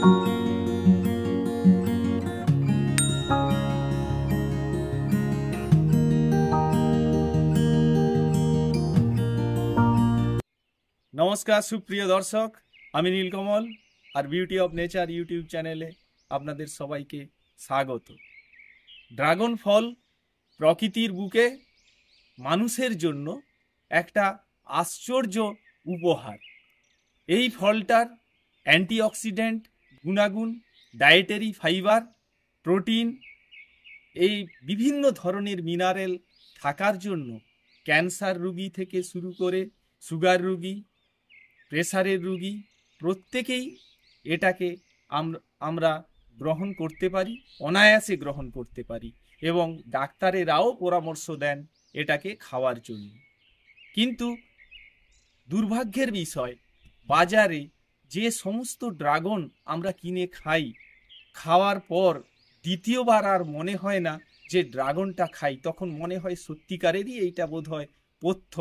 नमस्कार सुप्रिय दर्शक आमी नीलकमल और बिউটি অফ নেচার यूट्यूब चैनेले आपनादेर सबाइके स्वागत। ड्रागन फल प्रकृतिर बुके मानुषेर जोन्नो एकटा आश्चर्य उपहार। এই ফলটার অ্যান্টিঅক্সিডেন্ট গুণাগুণ, ডায়েটারি ফাইবার, প্রোটিন, এই বিভিন্ন ধরনের মিনারেল থাকার জন্য ক্যান্সার রোগী থেকে শুরু করে সুগার রোগী, প্রেসারের রোগী প্রত্যেকেই এটাকে আমরা গ্রহণ করতে পারি, অনায়াসে গ্রহণ করতে পারি এবং ডাক্তারেরাও পরামর্শ দেন এটাকে খাওয়ার জন্য। কিন্তু দুর্ভাগ্যের বিষয়, বাজারে যে সমস্ত ড্রাগন আমরা কিনে খাই, খাওয়ার পর দ্বিতীয়বার আর মনে হয় না যে ড্রাগনটা খাই, তখন মনে হয় সত্যিকারেরই এইটা বোধহয় পথ্য।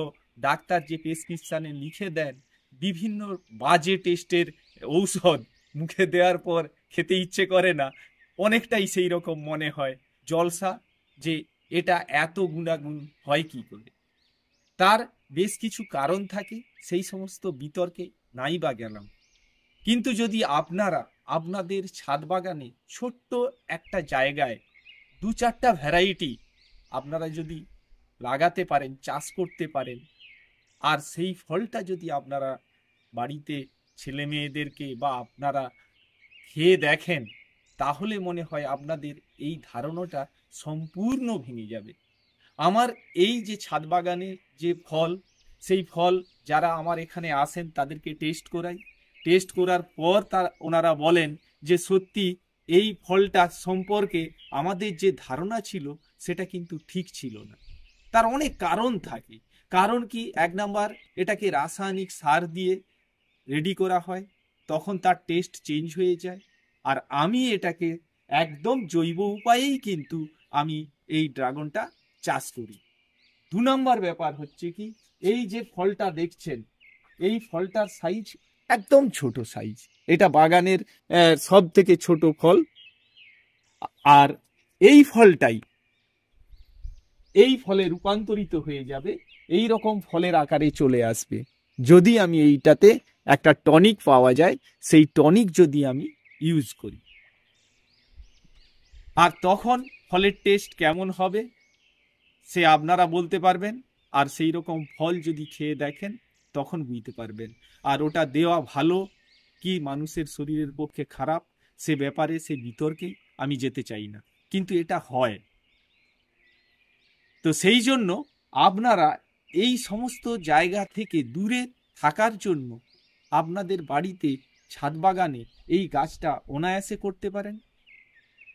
ডাক্তার যে প্রেসক্রিপশানে লিখে দেন বিভিন্ন বাজে টেস্টের ঔষধ, মুখে দেওয়ার পর খেতে ইচ্ছে করে না, অনেকটাই সেই রকম মনে হয়। জলসা যে এটা এত গুণাগুণ হয় কি করে, তার বেশ কিছু কারণ থাকে, সেই সমস্ত বিতর্কে নাই বা গেলাম। কিন্তু যদি আপনারা আপনাদের ছাদ বাগানে ছোট্ট একটা জায়গায় 2-4টা ভ্যারাইটি আপনারা যদি লাগাতে পারেন, চাষ করতে পারেন, আর সেই ফলটা যদি আপনারা বাড়িতে ছেলে মেয়েদেরকে বা আপনারা খেয়ে দেখেন, তাহলে মনে হয় আপনাদের এই ধারণাটা সম্পূর্ণ ভেঙে যাবে। আমার এই যে ছাদ বাগানে যে ফল, সেই ফল যারা আমার এখানে আসেন তাদেরকে টেস্ট করাই, টেস্ট করার পর ওনারা বলেন যে সত্যি এই ফলটা সম্পর্কে আমাদের যে ধারণা ছিল সেটা কিন্তু ঠিক ছিল না। তার অনেক কারণ থাকে। কারণ কি, 1 নাম্বার, এটাকে রাসায়নিক সার দিয়ে রেডি করা হয়, তখন তার টেস্ট চেঞ্জ হয়ে যায়। আর আমি এটাকে একদম জৈব উপায়েই কিন্তু আমি এই ড্রাগনটা চাষ করি। 2 নাম্বার ব্যাপার হচ্ছে কি, এই যে ফলটা দেখছেন, এই ফলটার সাইজ একদম ছোট সাইজ, এটা বাগানের সব থেকে ছোট ফল। আর এই ফলটাই এই ফলে রূপান্তরিত হয়ে যাবে, এই রকম ফলের আকারে চলে আসবে যদি আমি এইটাতে একটা টনিক পাওয়া যায়, সেই টনিক যদি আমি ইউজ করি। আর তখন ফলের টেস্ট কেমন হবে সে আপনারা বলতে পারবেন, আর সেই রকম ফল যদি খেয়ে দেখেন তখন বুঝতে পারবেন। আর ওটা দেওয়া ভালো কি মানুষের শরীরের পক্ষে খারাপ, সে ব্যাপারে সে বিতর্কে আমি যেতে চাই না, কিন্তু এটা হয়। তো সেই জন্য আপনারা এই সমস্ত জায়গা থেকে দূরে থাকার জন্য আপনাদের বাড়িতে ছাদ বাগানে এই গাছটা অনায়াসে করতে পারেন।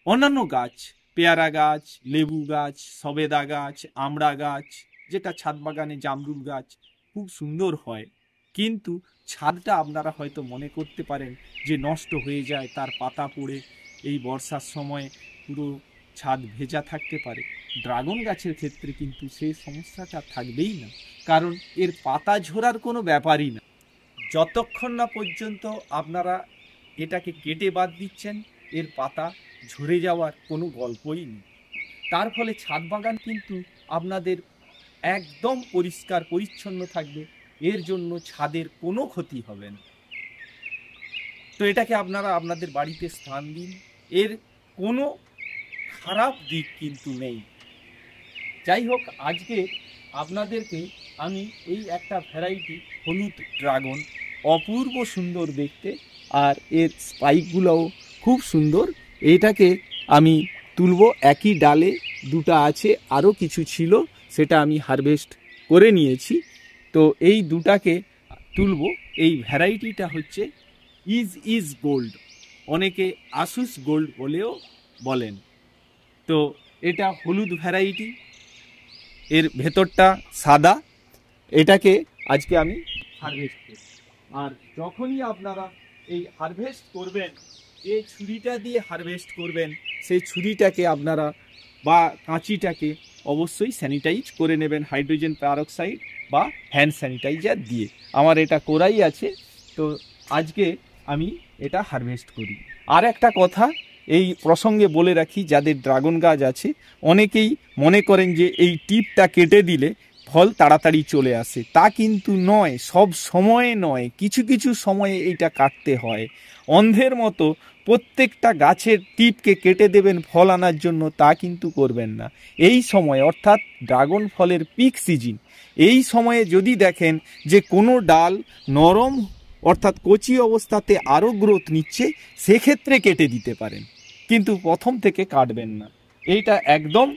অন্যান্য গাছ, পেয়ারা গাছ, লেবু গাছ, সবেদা গাছ, আমড়া গাছ, যেটা ছাদ বাগানে জামরুল গাছ খুব সুন্দর হয়, কিন্তু ছাদটা আপনারা হয়তো মনে করতে পারেন যে নষ্ট হয়ে যায়, তার পাতা পড়ে এই বর্ষার সময় পুরো ছাদ ভেজা থাকতে পারে। ড্রাগন গাছের ক্ষেত্রে কিন্তু সেই সমস্যাটা থাকবেই না, কারণ এর পাতা ঝরার কোনো ব্যাপারই না। যতক্ষণ না পর্যন্ত আপনারা এটাকে কেটে বাদ দিচ্ছেন, এর পাতা ঝরে যাওয়ার কোনো গল্পই নেই। তার ফলে ছাদ বাগান কিন্তু আপনাদের একদম পরিষ্কার পরিচ্ছন্ন থাকবে, এর জন্য ছাদের কোনো ক্ষতি হবে না। তো এটাকে আপনারা আপনাদের বাড়িতে স্থান দিন, এর কোনো খারাপ দিক কিন্তু নেই। যাই হোক, আজকে আপনাদেরকে আমি এই একটা ভ্যারাইটি হলুদ ড্রাগন, অপূর্ব সুন্দর দেখতে, আর এর স্পাইকগুলোও খুব সুন্দর, এটাকে আমি তুলব। একই ডালে 2টা আছে, আরও কিছু ছিল, সেটা আমি হারভেস্ট করে নিয়েছি। তো এই 2টাকে তুলব। এই ভ্যারাইটিটা হচ্ছে ইজ গোল্ড, অনেকে আসুস গোল্ড বলেও বলেন। তো এটা হলুদ ভ্যারাইটি, এর ভেতরটা সাদা। এটাকে আজকে আমি হারভেস্ট করব। আর যখনই আপনারা এই হারভেস্ট করবেন, এই ছুরিটা দিয়ে হারভেস্ট করবেন, সেই ছুরিটাকে আপনারা বা কাঁচিটাকে অবশ্যই স্যানিটাইজ করে নেবেন হাইড্রোজেন পেরক্সাইড বা হ্যান্ড স্যানিটাইজার দিয়ে। আমার এটা করাই আছে। তো আজকে আমি এটা হারভেস্ট করি। আর একটা কথা এই প্রসঙ্গে বলে রাখি, যাদের ড্রাগন গাছ আছে অনেকেই মনে করেন যে এই টিপটা কেটে দিলে ফল তাড়াতাড়ি চলে আসে। তা কিন্তু নয়, সব সময়ে নয়, কিছু কিছু সময়ে এইটা কাটতে হয়। অন্ধের মতো প্রত্যেকটা গাছের টিপকে কেটে দেবেন ফল আনার জন্য, তা কিন্তু করবেন না। এই সময় অর্থাৎ ড্রাগন ফলের পিক সিজন, এই সময়ে যদি দেখেন যে কোনো ডাল নরম অর্থাৎ কচি অবস্থাতে আরও গ্রোথ নিচ্ছে, সেক্ষেত্রে কেটে দিতে পারেন, কিন্তু প্রথম থেকে কাটবেন না। এইটা একদম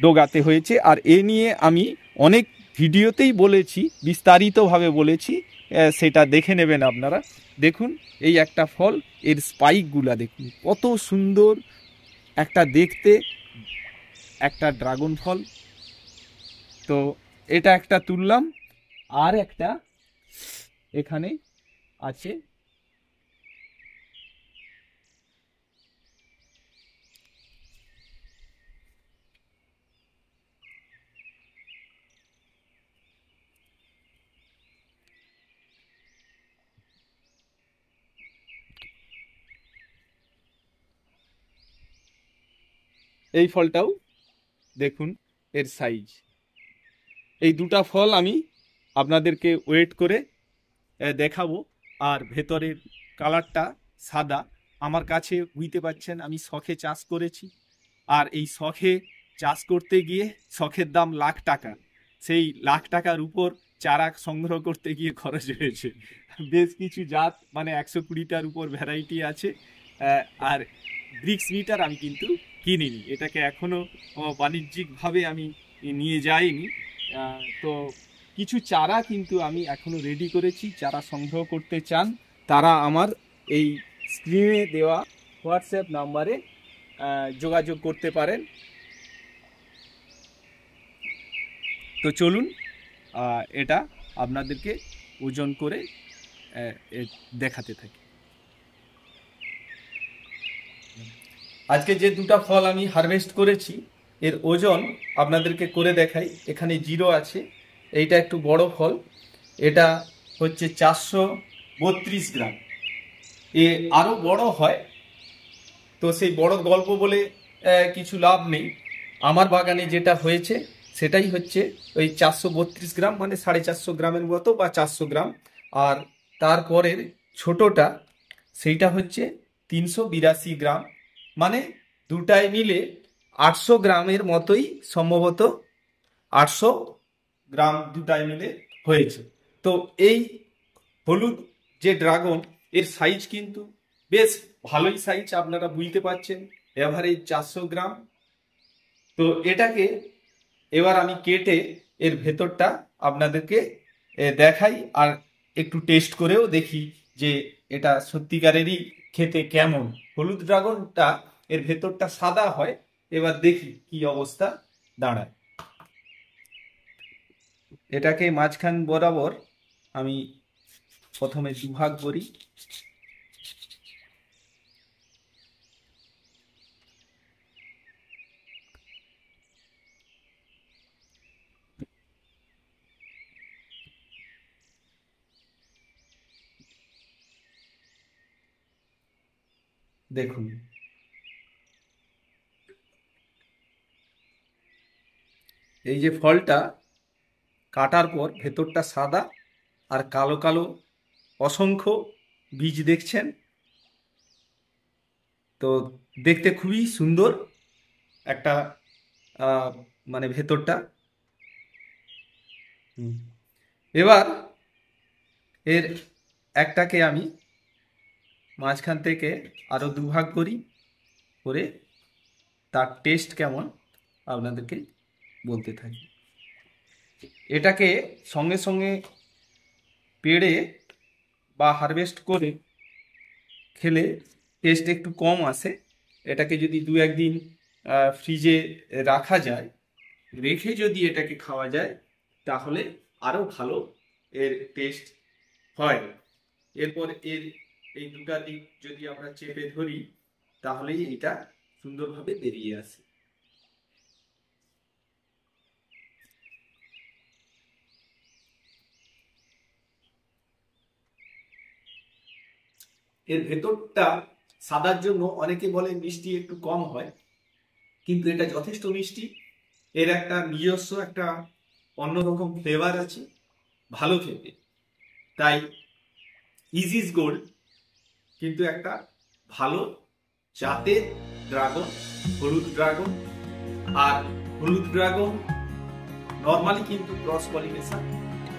ডোগাতে হয়েছে। আর এ নিয়ে আমি অনেক ভিডিওতেই বলেছি, বিস্তারিতভাবে বলেছি, সেটা দেখে নেবেন আপনারা। দেখুন এই একটা ফল, এর স্পাইকগুলা দেখুন কত সুন্দর একটা দেখতে একটা ড্রাগন ফল। তো এটা একটা তুললাম, আর একটা এখানে আছে। এই ফলটাও দেখুন এর সাইজ। এই দুটা ফল আমি আপনাদেরকে ওয়েট করে দেখাবো। আর ভেতরের কালারটা সাদা। আমার কাছে বুঝতে পারছেন আমি শখে চাষ করেছি, আর এই শখে চাষ করতে গিয়ে শখের দাম লাখ টাকা, সেই লাখ টাকার উপর চারা সংগ্রহ করতে গিয়ে খরচ হয়েছে। বেশ কিছু জাত মানে 120টার উপর ভ্যারাইটি আছে। আর ব্রিক্স মিটার আমি কিন্তু কিনিনি, এটাকে এখনো বাণিজ্যিকভাবে আমি নিয়ে যাইনি। তো কিছু চারা কিন্তু আমি এখনো রেডি করেছি। চারা সংগ্রহ করতে চান তারা আমার এই স্ক্রিনে দেওয়া হোয়াটসঅ্যাপ নাম্বারে যোগাযোগ করতে পারেন। তো চলুন এটা আপনাদেরকে ওজন করে দেখাতে থাকি। আজকে যে দুটা ফল আমি হারভেস্ট করেছি এর ওজন আপনাদেরকে করে দেখাই। এখানে 0 আছে, এইটা একটু বড় ফল, এটা হচ্ছে 432 গ্রাম। এ আরও বড় হয়, তো সেই বড় গল্প বলে কিছু লাভ নেই। আমার বাগানে যেটা হয়েছে সেটাই হচ্ছে ওই 432 গ্রাম, মানে 450 গ্রামের মতো বা 400 গ্রাম। আর তারপরের ছোটটা সেইটা হচ্ছে 382 গ্রাম, মানে দুটায় মিলে 800 গ্রামের মতোই সম্ভবত, 800 গ্রাম দুটায় মিলে হয়েছে। তো এই হলুদ যে ড্রাগন, এর সাইজ কিন্তু বেশ ভালোই সাইজ, আপনারা বুঝতে পারছেন, এভারেজ 400 গ্রাম। তো এটাকে এবার আমি কেটে এর ভেতরটা আপনাদেরকে দেখাই, আর একটু টেস্ট করেও দেখি যে এটা সত্যিকারেরই খেতে কেমন। হলুদ ড্রাগনটা এর ভেতরটা সাদা হয়, এবার দেখি কি অবস্থা দাঁড়ায়। এটাকে মাঝখান বরাবর আমি প্রথমে দুভাগ করি। দেখুন এই যে ফলটা কাটার পর ভেতরটা সাদা আর কালো কালো অসংখ্য বীজ দেখছেন। তো দেখতে খুবই সুন্দর একটা মানে ভেতরটা। এবার এর একটাকে আমি মাঝখান থেকে আরো দুভাগ করি, করে তার টেস্ট কেমন আপনাদেরকে বলতে থাকি। এটাকে সঙ্গে সঙ্গে পেড়ে বা হারভেস্ট করে খেলে টেস্ট একটু কম আসে। এটাকে যদি 2-1 দিন ফ্রিজে রাখা যায়, রেখে যদি এটাকে খাওয়া যায় তাহলে আরো ভালো এর টেস্ট হয়। এরপর এর এই দুটা দিক যদি আমরা চেপে ধরি তাহলেই এটা সুন্দরভাবে বেরিয়ে আসে। এর ভেতরটা সাদার জন্য অনেকে বলে মিষ্টি একটু কম হয়, কিন্তু এটা যথেষ্ট মিষ্টি। এর একটা নিজস্ব একটা অন্যরকম ফ্লেভার আছে, ভালো খেতে। তাই ইজ গোল্ড কিন্তু একটা ভালো জাতের ড্রাগন, হলুদ ড্রাগন। আর হলুদ ড্রাগন নর্মালি কিন্তু ক্রস পলিনেশন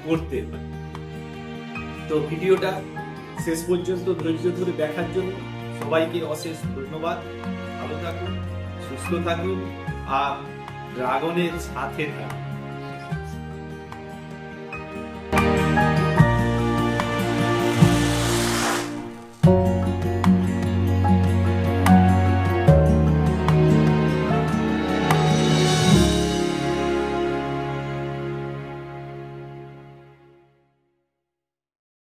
করতে হয়। তো ভিডিওটা শেষ পর্যন্ত ধৈর্য ধরে দেখার জন্য সবাইকে অশেষ ধন্যবাদ। ভালো থাকুন, সুস্থ থাকুন আর ড্রাগনের সাথে থাকুন।